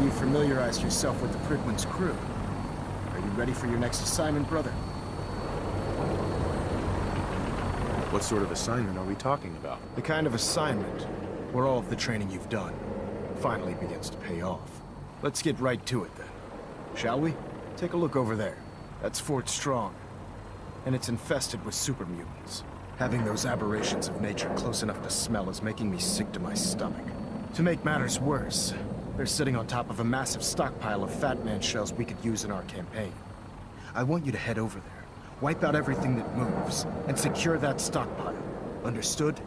you familiarized yourself with the Pridwin's crew. Are you ready for your next assignment, brother? What sort of assignment are we talking about? The kind of assignment where all of the training you've done finally begins to pay off. Let's get right to it then, shall we? Take a look over there. That's Fort Strong, and it's infested with super mutants. Having those aberrations of nature close enough to smell is making me sick to my stomach. To make matters worse, they're sitting on top of a massive stockpile of Fat Man shells we could use in our campaign. I want you to head over there, wipe out everything that moves, and secure that stockpile. Understood?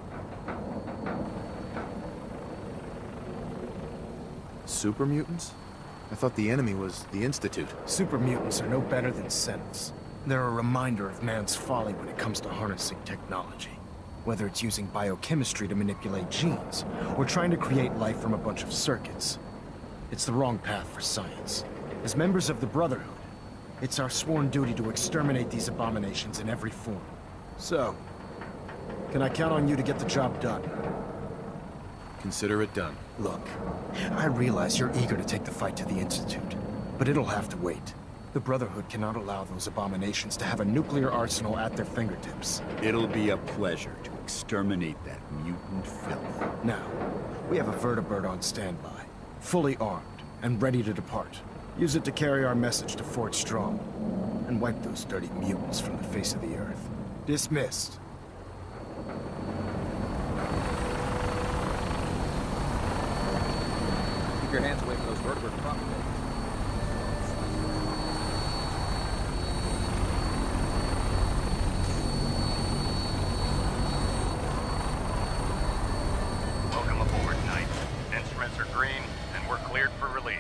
Super mutants? I thought the enemy was the Institute. Super mutants are no better than Sentinels. They're a reminder of man's folly when it comes to harnessing technology. Whether it's using biochemistry to manipulate genes, or trying to create life from a bunch of circuits. It's the wrong path for science. As members of the Brotherhood, it's our sworn duty to exterminate these abominations in every form. So, can I count on you to get the job done? Consider it done. Look, I realize you're eager to take the fight to the Institute, but it'll have to wait. The Brotherhood cannot allow those abominations to have a nuclear arsenal at their fingertips. It'll be a pleasure to exterminate that mutant filth. Now, we have a Vertibird on standby, fully armed and ready to depart. Use it to carry our message to Fort Strong, and wipe those dirty mutants from the face of the earth. Dismissed. Keep your hands away from those Vertibird Proctor Teagans. Welcome aboard, Knight. Instruments are green, and we're cleared for release.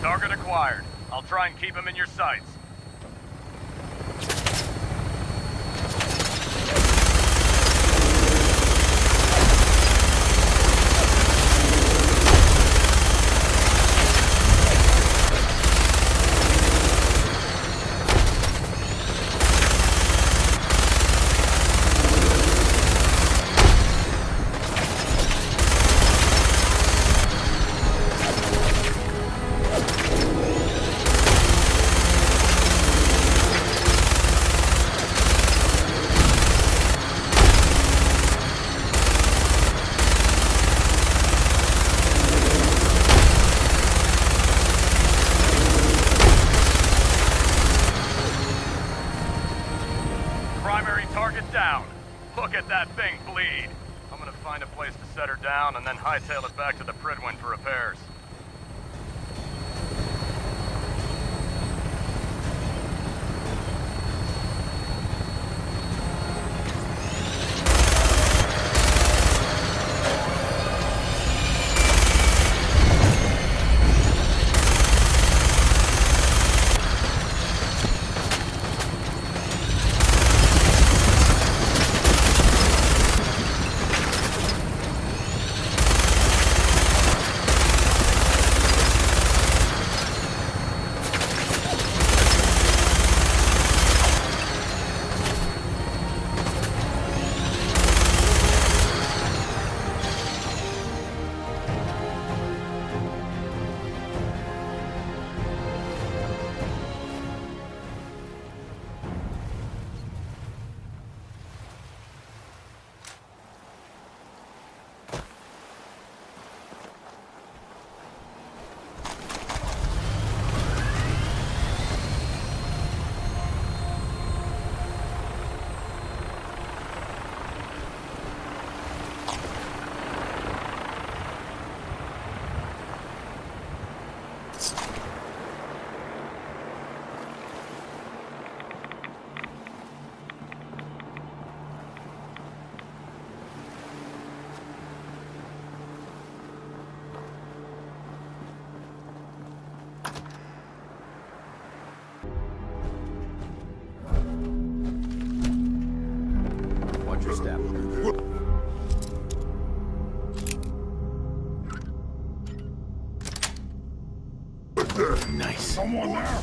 Target acquired. I'll try and keep him in your sights. Primary target down. Look at that thing bleed. I'm gonna find a place to set her down and then hightail it back to the Pridwin for repairs. Someone there!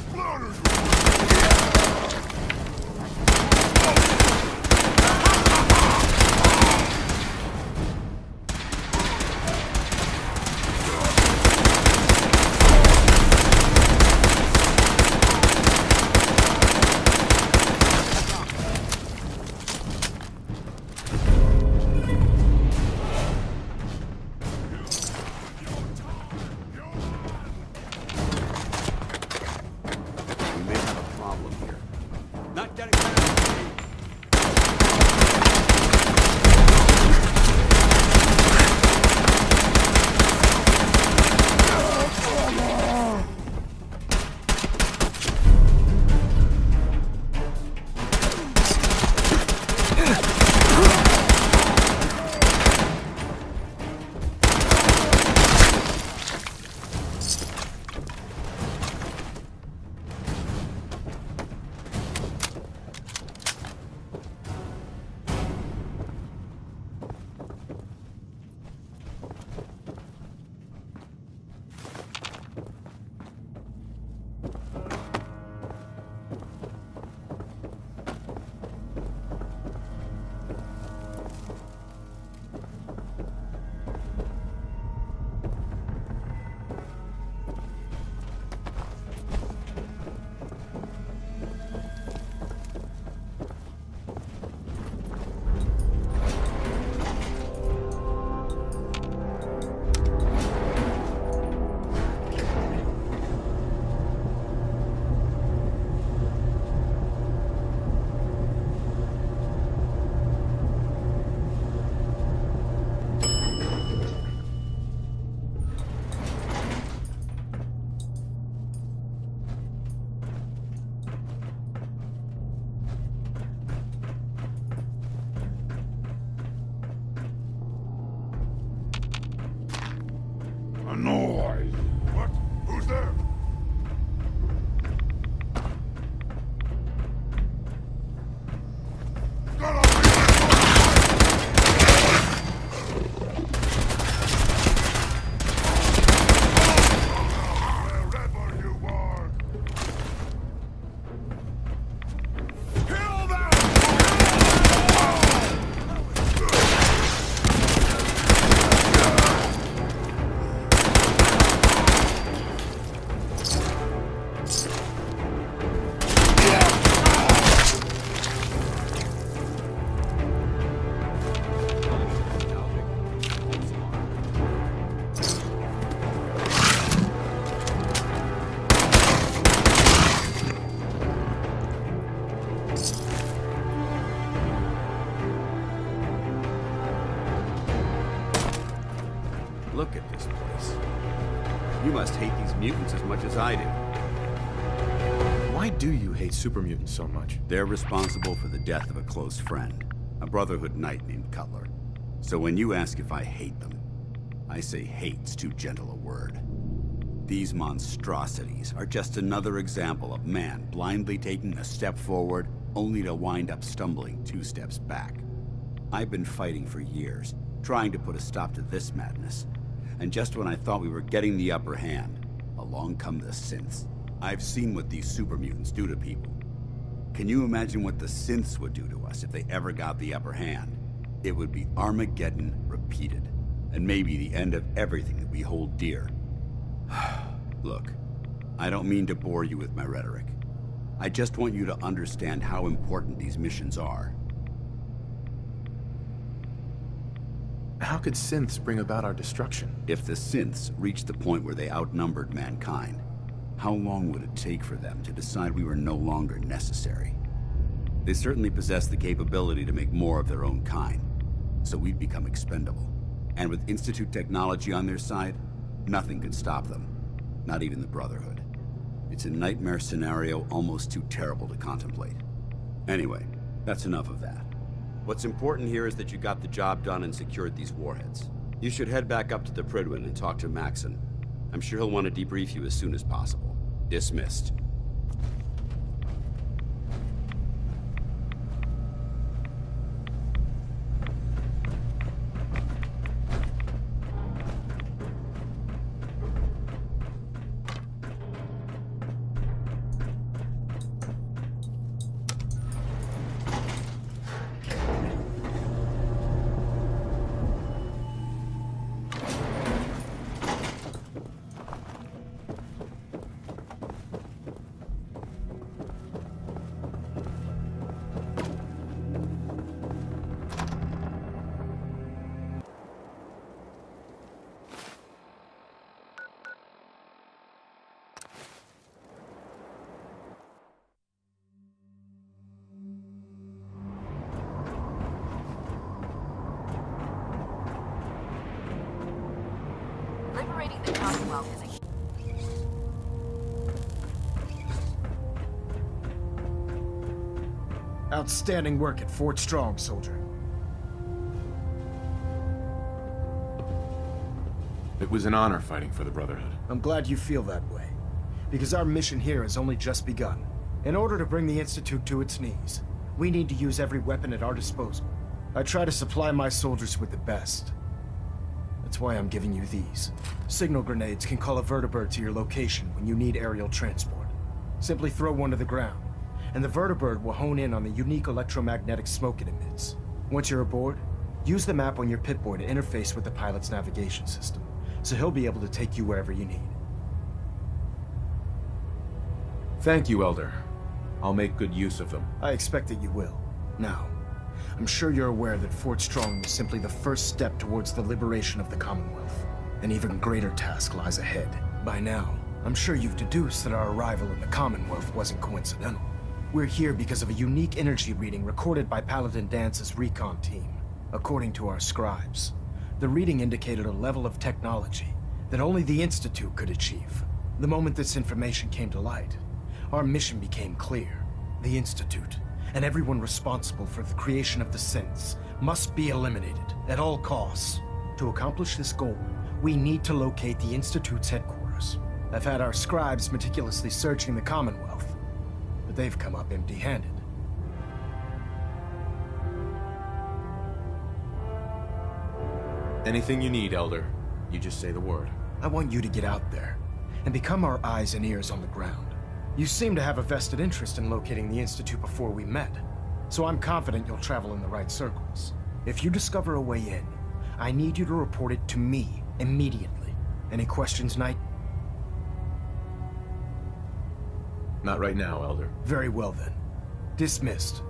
A noise! What? Who's there? Look at this place. You must hate these mutants as much as I do. Why do you hate super mutants so much? They're responsible for the death of a close friend, a Brotherhood knight named Cutler. So when you ask if I hate them, I say hate's too gentle a word. These monstrosities are just another example of man blindly taking a step forward, only to wind up stumbling 2 steps back. I've been fighting for years, trying to put a stop to this madness. And just when I thought we were getting the upper hand, along come the synths. I've seen what these super mutants do to people. Can you imagine what the synths would do to us if they ever got the upper hand? It would be Armageddon repeated, and maybe the end of everything that we hold dear. Look, I don't mean to bore you with my rhetoric. I just want you to understand how important these missions are. How could synths bring about our destruction? If the synths reached the point where they outnumbered mankind, how long would it take for them to decide we were no longer necessary? They certainly possess the capability to make more of their own kind, so we'd become expendable. And with Institute technology on their side, nothing could stop them, not even the Brotherhood. It's a nightmare scenario almost too terrible to contemplate. Anyway, that's enough of that. What's important here is that you got the job done and secured these warheads. You should head back up to the Pridwin and talk to Maxon. I'm sure he'll want to debrief you as soon as possible. Dismissed. Liberating the Commonwealth is a Outstanding work at Fort Strong, soldier. It was an honor fighting for the Brotherhood. I'm glad you feel that way, because our mission here has only just begun. In order to bring the Institute to its knees, we need to use every weapon at our disposal. I try to supply my soldiers with the best. That's why I'm giving you these. Signal grenades can call a Vertibird to your location when you need aerial transport. Simply throw one to the ground, and the Vertibird will hone in on the unique electromagnetic smoke it emits. Once you're aboard, use the map on your Pip-Boy to interface with the pilot's navigation system, so he'll be able to take you wherever you need. Thank you, Elder. I'll make good use of them. I expect that you will. Now, I'm sure you're aware that Fort Strong was simply the first step towards the liberation of the Commonwealth. An even greater task lies ahead. By now, I'm sure you've deduced that our arrival in the Commonwealth wasn't coincidental. We're here because of a unique energy reading recorded by Paladin Dance's recon team. According to our scribes, the reading indicated a level of technology that only the Institute could achieve. The moment this information came to light, our mission became clear. The Institute, and everyone responsible for the creation of the synths, must be eliminated at all costs. To accomplish this goal, we need to locate the Institute's headquarters. I've had our scribes meticulously searching the Commonwealth, but they've come up empty-handed. Anything you need, Elder. You just say the word. I want you to get out there and become our eyes and ears on the ground. You seem to have a vested interest in locating the Institute before we met, so I'm confident you'll travel in the right circles. If you discover a way in, I need you to report it to me immediately. Any questions, Knight? Not right now, Elder. Very well then. Dismissed.